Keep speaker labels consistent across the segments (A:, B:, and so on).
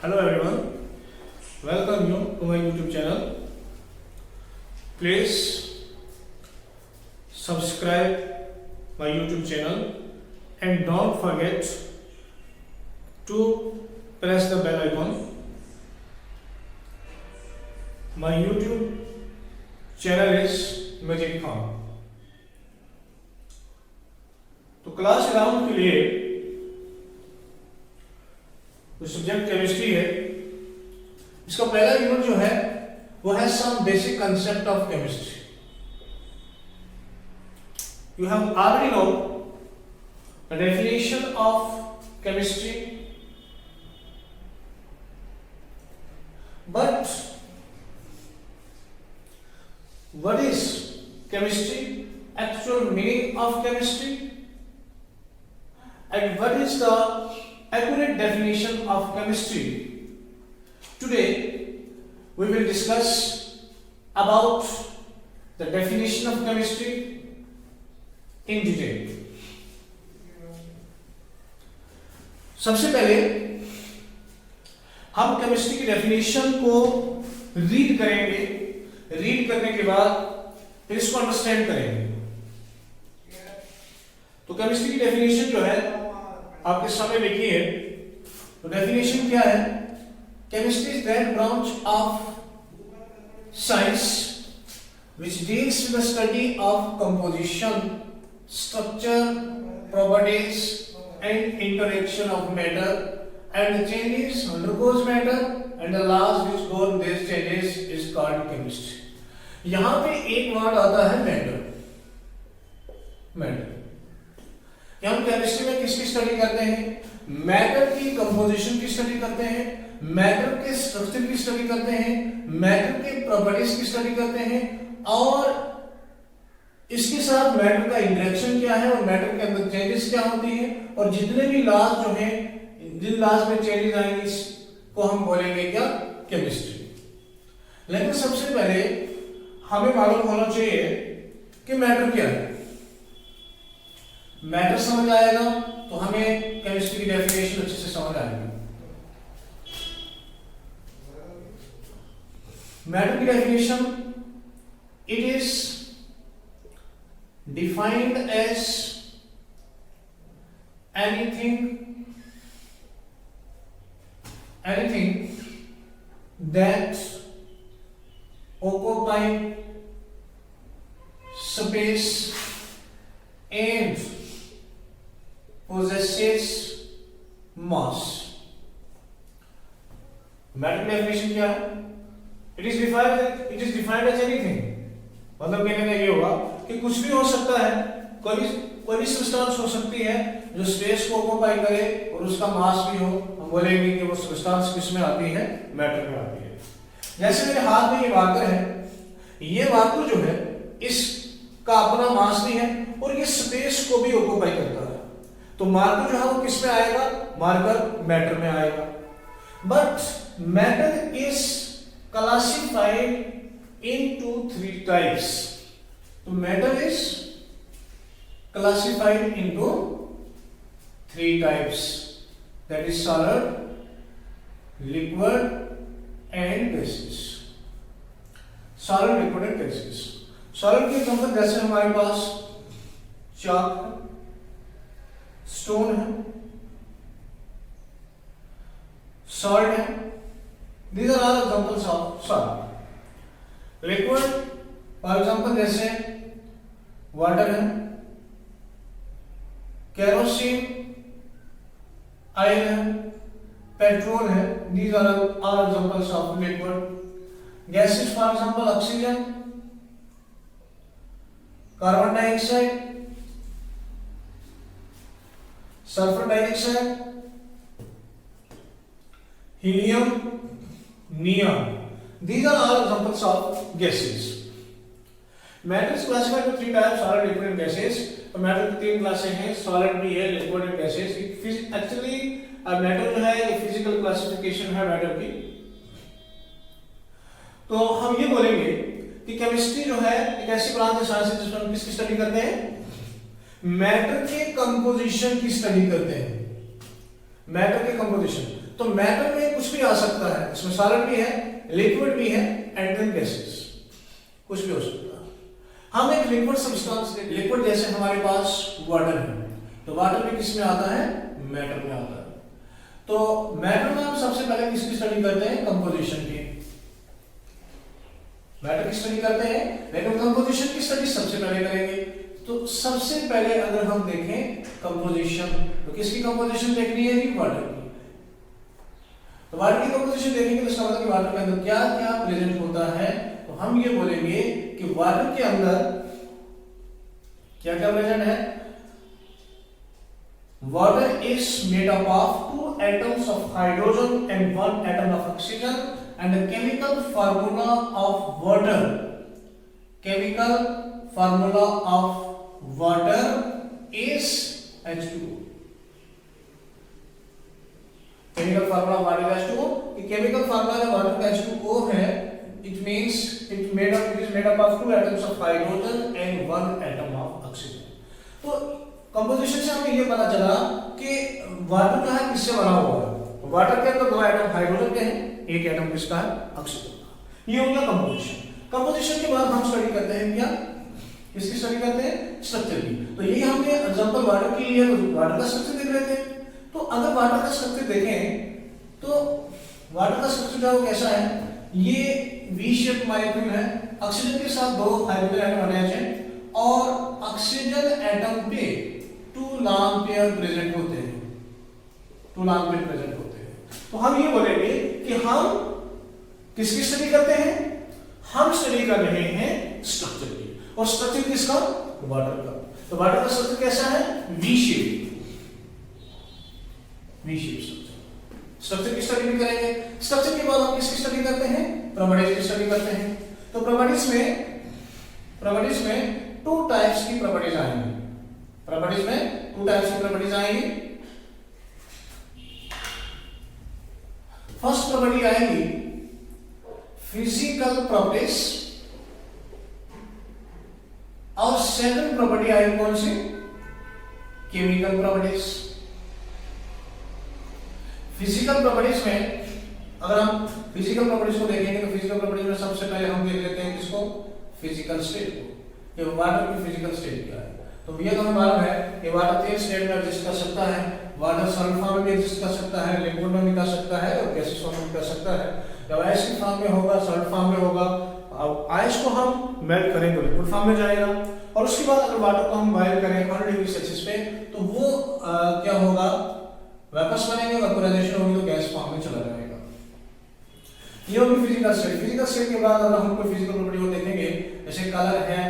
A: Hello everyone, welcome you to my YouTube channel. Please subscribe my YouTube channel and don't forget to press the bell icon. My YouTube channel is Majid Khan. तो class 11 के लिए जो subject chemistry है, इसका पहला unit जो है वो है some basic concept of chemistry. You have already know the definition of chemistry, but what is chemistry, actual meaning of chemistry, and what is the accurate definition of chemistry. Today we will discuss about the definition of chemistry in detail. सबसे पहले हम chemistry की definition को read करेंगे. Read करने के बाद फिर इसको अंडरस्टैंड करेंगे. तो केमिस्ट्री की डेफिनेशन जो है आपके सामने लिखी है. तो डेफिनेशन क्या है? Chemistry is that branch of science which deals with the study of composition, structure, properties and interaction of matter and the changes undergoes matter and the laws which govern this changes is called chemistry. यहां पे एक word आता है matter. Matter हम chemistry में किसकी study करते हैं? मैटर की कंपोजिशन की स्टडी करते हैं, मैटर के स्ट्रक्चर की स्टडी करते हैं, मैटर के प्रॉपर्टीज की स्टडी करते हैं, और इसके साथ मैटर का इंटरेक्शन क्या है और मैटर के अंदर चेंजेस क्या होती है, और जितने भी लॉज जो हैं, जिन लॉज में चेंजेस आएंगे इसको हम बोलेंगे क्या? केमिस्ट्री. लेकिन सबसे पहले हमें मालूम होना चाहिए कि मैटर क्या है. मैटर समझ आएगा तो हमें केमिस्ट्री की डेफिनेशन अच्छे से समझ आएगी. मैटर की definition, it is defined as anything that occupy space and possesses mass. Matter definition क्या है? It is defined as anything. मतलब कहने का ये होगा कि कुछ भी हो सकता है, कोई भी सब्सटेंस हो सकती है जो स्पेस को ऑक्यूपाई करे और उसका मास भी हो. हम बोलेंगे कि वो सब्सटेंस किस में आती है? मैटर में आती है. जैसे मेरे हाथ में ये मार्कर है, ये मार्कर जो है इसका अपना मास भी है और ये स्पेस को भी ऑक्यूपाई करता है. तो मार्कर जो है वो किस में आएगा? मार्कर मैटर में आएगा. But matter is classified into 3 types. तो matter is classified into 3 types, that is solid, liquid and gases. Solid, liquid and gases. Solid के एग्जांपल जैसे हमारे पास चाक है, स्टोन है, सॉल्ट है. These are all examples of solid. Liquid for example जैसे water है, केरोसिन, ऑयल है, पेट्रोल है. These are all examples of liquid. Gases for example oxygen, carbon dioxide, sulphur dioxide, helium, neon. These are all examples of gases. Matter is classified into 3 types: solid, liquid and gases. तो matter की 3 क्लासें हैं, solid भी है, liquid and gases. Actually matter जो है ये physical classification है मैटर की. तो हम ये बोलेंगे कि केमिस्ट्री जो है एक ऐसी ब्रांच है साइंस जिसमें हम किसकी स्टडी करते हैं? मैटर के कंपोजिशन की स्टडी करते हैं. मैटर के कंपोजिशन तो मैटर में कुछ भी आ सकता है, इसमें सॉलिड भी है, लिक्विड भी है एंड देन गैसेस, कुछ भी हो सकता है। हम एक लिक्विड सब्सटेंस, लिक्विड जैसे हमारे पास वाटर है, तो वाटर में किस में आता है, मैटर में आता है। तो मैटर में हम सबसे पहले किसकी स्टडी करते हैं, कंपोजिशन की। मैटर की स्टडी करते हैं, लेकिन कंपोजिशन की स्टडी सबसे पहले करेंगे। तो सबसे पहले अगर हम देखें कंपोजिशन, तो किसकी कंपोजिशन देखनी है जी, वाटर की। तो वाटर की कंपोजिशन देखेंगे तो इसका मतलब कि वाटर के अंदर क्या क्या प्रेजेंट होता है। तो हम ये बोलेंगे कि वाटर के अंदर क्या क्या प्रेजेंट है। Water is made up of 2 atoms of hydrogen and 1 atom of oxygen, and the chemical formula of water. Chemical formula of water is H2O. Chemical formula of water is H2O. The chemical formula of water का H2O है. It means it is made up of 2 atoms of hydrogen and 1 atom of oxygen. तो composition से हमें ये पता चला कि water जो है किससे बना हुआ है। वाटर के अंदर 2 एटम हाइड्रोजन के हैं, 1 एटम किसका है, ऑक्सीजन का। ये हो गया कंपोजिशन। कंपोजिशन के बाद हम स्टडी करते हैं क्या, किसकी स्टडी करते हैं, स्ट्रक्चर की। तो यही हमने एग्जांपल वाटर के लिए वाटर का स्ट्रक्चर देख रहे थे। तो अगर वाटर का स्ट्रक्चर देखें तो वाटर का स्ट्रक्चर जो कैसा है, ये वी शेप मॉलिक्यूल है, ऑक्सीजन के साथ 2 हाइड्रोजन एटम अटैच हैं और ऑक्सीजन एटम पे 2 लॉन्ग पेयर प्रेजेंट होते हैं, 2 लॉन्ग पेयर प्रेजेंट होते हैं। तो हम ये बोलेंगे कि हम किसकी स्टडी करते हैं, हम स्टडी कर रहे हैं स्ट्रक्चर की। और स्ट्रक्चर किसका, वाटर का। तो वाटर का स्ट्रक्चर कैसा है, V shape, V shape structure की स्टडी भी करेंगे। स्ट्रक्चर के बाद हम किसकी स्टडी करते हैं, प्रॉपर्टीज की स्टडी करते हैं। तो प्रॉपर्टीज में 2 टाइप्स की प्रॉपर्टीज आएंगी। प्रॉपर्टीज में 2 टाइप्स की प्रॉपर्टीज आएंगी। फर्स्ट प्रॉपर्टी आएगी फिजिकल प्रॉपर्टीज और सेकंड प्रॉपर्टी आएगी कौन सी, केमिकल प्रॉपर्टीज। फिजिकल प्रॉपर्टीज में अगर हम फिजिकल प्रॉपर्टीज को देखेंगे तो फिजिकल प्रॉपर्टीज में सबसे पहले हम देख लेते हैं किसको, फिजिकल स्टेट को, कि वाटर की फिजिकल स्टेट क्या है। तो ये तो हमें मालूम है कि वाटर 3 स्टेट में एग्जिस्ट कर सकता है। वाटर सॉलिड फॉर्म में भी एग्जिस्ट कर सकता है, लिक्विड में भी कर सकता है और गैसियस फॉर्म में भी कर सकता है। जब एसिड फॉर्म में होगा, सॉलिड फॉर्म में होगा, अब आइस को हम मेल्ट करेंगे तो लिक्विड फॉर्म में जाएगा। और उसके बाद अगर वाटर को हम बॉयल करें 100 डिग्री सेल्सियस पे तो वो क्या होगा, वेपर्स बनेंगे, वेपोराइजेशन होगी तो गैस फॉर्म में चला जाएगा। ये होगी फिजिकल स्टेट। फिजिकल स्टेट के बाद अगर हम कोई फिजिकल प्रॉपर्टी को देखेंगे, जैसे कलर है,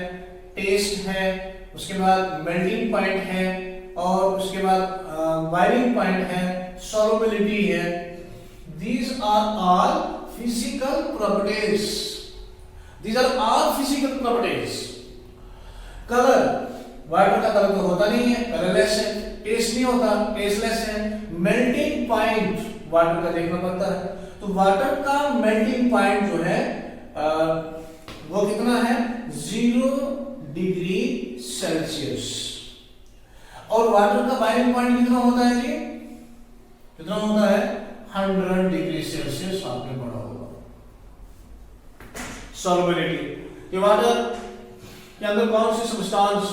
A: टेस्ट है, उसके बाद मेल्टिंग पॉइंट है और उसके बाद बॉइलिंग पॉइंट है, सॉल्युबिलिटी है। These are all physical properties. These are all physical properties. Colour, water का कलर तो होता नहीं है, कलरलेस है। टेस्ट नहीं होता, टेस्टलेस है। मेल्टिंग पॉइंट वाटर का देखना पड़ता है। तो वाटर का मेल्टिंग पॉइंट जो है वो कितना है, 0 डिग्री सेल्सियस। और वाटर का बॉइलिंग पॉइंट कितना होता है जी, कितना होता है, 100 डिग्री सेल्सियस आपने पढ़ा होगा। सॉल्युबिलिटी, ये वाटर के अंदर कौन सी सब्सटेंस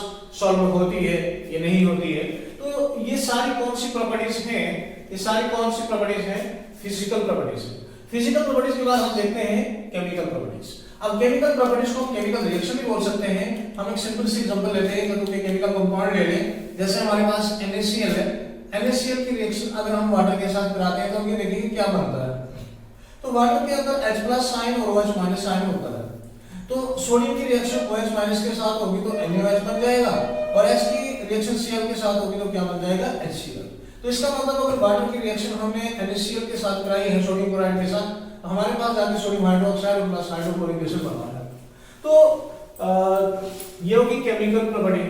A: सॉल्व होती है, ये नहीं होती है। तो ये सारी कौन सी प्रॉपर्टीज हैं, ये सारी कौन सी प्रॉपर्टीज हैं, फिजिकल प्रॉपर्टीज। फिजिकल प्रॉपर्टीज के बाद हम देखते हैं केमिकल प्रॉपर्टीज। अब केमिकल प्रॉपर्टीज को केमिकल रिएक्शन भी बोल सकते हैं। हम एक सिंपल सी एग्जांपल लेते हैं, तो केमिकल कंपाउंड ले लें। जैसे हमारे पास NaCl है, NaCl की रिएक्शन अगर हम वाटर के साथ कराते हैं तो हम ये देखेंगे क्या बनता है। तो वाटर के अंदर H+ साइन और OH- साइन होता है। तो सोडियम की रिएक्शन OH- के साथ होगी तो NaOH बन जाएगा और H की रिएक्शन Cl के साथ होगी तो क्या बन जाएगा, HCl। तो इसका मतलब अगर वाटर की रिएक्शन हमने NaCl के साथ कराई है सोडियम क्लोराइड के साथ, तो हमारे पास जाके sodium hydroxide plus hydrochloric acid बना है। तो ये होगी केमिकल प्रॉपर्टी।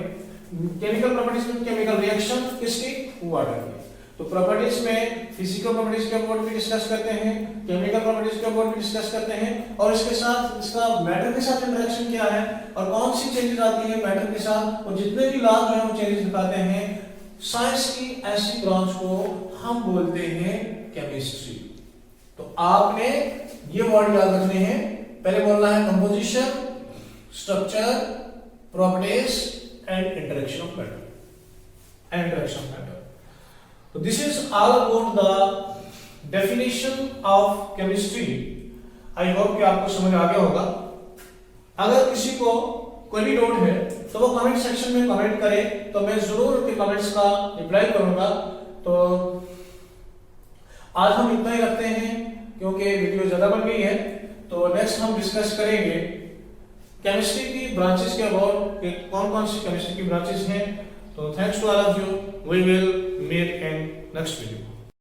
A: केमिकल प्रॉपर्टीज में केमिकल रिएक्शन किसकी, वाटर की। तो प्रॉपर्टीज में फिजिकल प्रॉपर्टीज के ऊपर भी डिस्कस करते हैं, केमिकल प्रॉपर्टीज के ऊपर भी डिस्कस करते हैं और इसके साथ इसका मैटर के साथ इंटरेक्शन क्या है और कौन सी चेंजेस आती है मैटर के साथ, और जितने भी लॉज जो है वो चेंजेस दिखाते हैं साइंस की ऐसी ब्रांच को हम बोलते हैं केमिस्ट्री। तो आपने ये वर्ड याद रखने हैं, पहले बोलना है composition, structure, properties and interaction of matter. तो this is all about the definition of chemistry. I hope कि आपको समझ आ गया होगा। अगर किसी को कोई भी डाउट है तो वो कमेंट सेक्शन में कमेंट करे, तो मैं जरूर उनके कमेंट्स का रिप्लाई करूंगा। तो आज हम इतना ही रखते हैं क्योंकि वीडियो ज्यादा बन गई है। तो नेक्स्ट हम डिस्कस करेंगे केमिस्ट्री की ब्रांचेस के अबाउट, कौन कौन सी केमिस्ट्री की ब्रांचेस हैं। तो thanks to all of you, we will meet in next video.